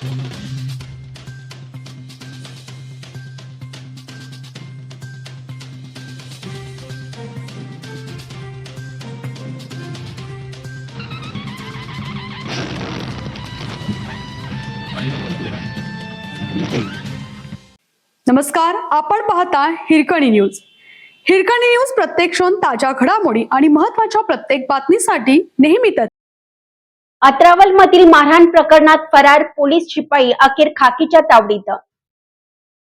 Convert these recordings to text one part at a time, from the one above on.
नमस्कार, आपण पाहता हिरकणी न्यूज. हिरकणी न्यूज प्रत्येक क्षण ताज्या घडामोडी आणि महत्त्वाच्या प्रत्येक बातमीसाठी नेहमीच. अत्रावल मधील मारहाण प्रकरणात फरार पोलीस शिपाई अखेर खाकीच्या तावडीत.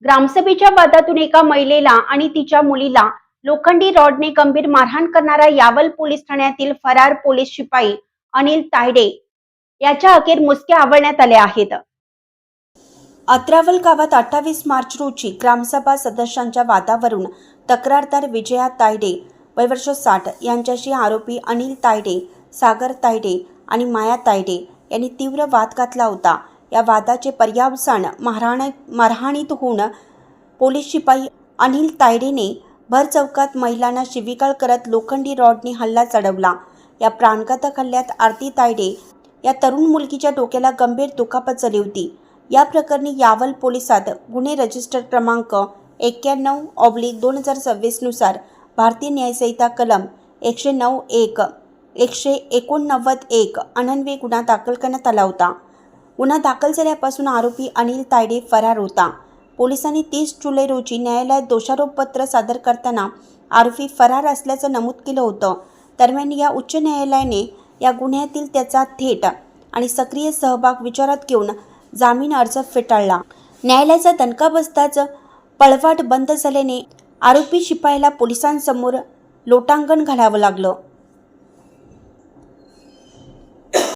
ग्रामसभेच्या वादातून एका महिलेला आणि तिच्या मुलीला लोखंडी रॉडने गंभीर मारहाण करणारा यावल पोलीस ठाण्यातील फरार पोलीस शिपाई अनिल तायडे याच्या अखेर मुसके आवळण्यात आले आहेत. अत्रावल गावात 28 मार्च रोजी ग्रामसभा सदस्यांच्या वादावरून तक्रारदार विजया तायडे वय वर्ष 60 यांच्याशी आरोपी अनिल तायडे, सागर तायडे आणि माया तायडे यांनी तीव्र वाद घातला होता. या वादाचे पर्यावसान मारहाणीत होऊन पोलीस शिपाई अनिल तायडेने भर चौकात महिलांना शिवीगाळ करत लोखंडी रॉडने हल्ला चढवला. या प्राणघातक हल्ल्यात आरती तायडे या तरुण मुलगीच्या डोक्याला गंभीर दुखापत झाली होती. या प्रकरणी यावल पोलिसात गुन्हे रजिस्टर क्रमांक 91/2026 नुसार भारतीय न्यायसंहिता कलम 109(1), 189(1) अन्वये गुन्हा दाखल करण्यात आला होता. गुन्हा दाखल झाल्यापासून आरोपी अनिल तायडे फरार होता. पोलिसांनी 30 जुलै रोजी न्यायालयात दोषारोपपत्र सादर करताना आरोपी फरार असल्याचं नमूद केलं होतं. दरम्यान या उच्च न्यायालयाने या गुन्ह्यातील त्याचा थेट आणि सक्रिय सहभाग विचारात घेऊन जामीन अर्ज फेटाळला. न्यायालयाचा दणका बसताच पळवाट बंद झाल्याने आरोपी शिपायाला पोलिसांसमोर लोटांगण घालावं लागलं.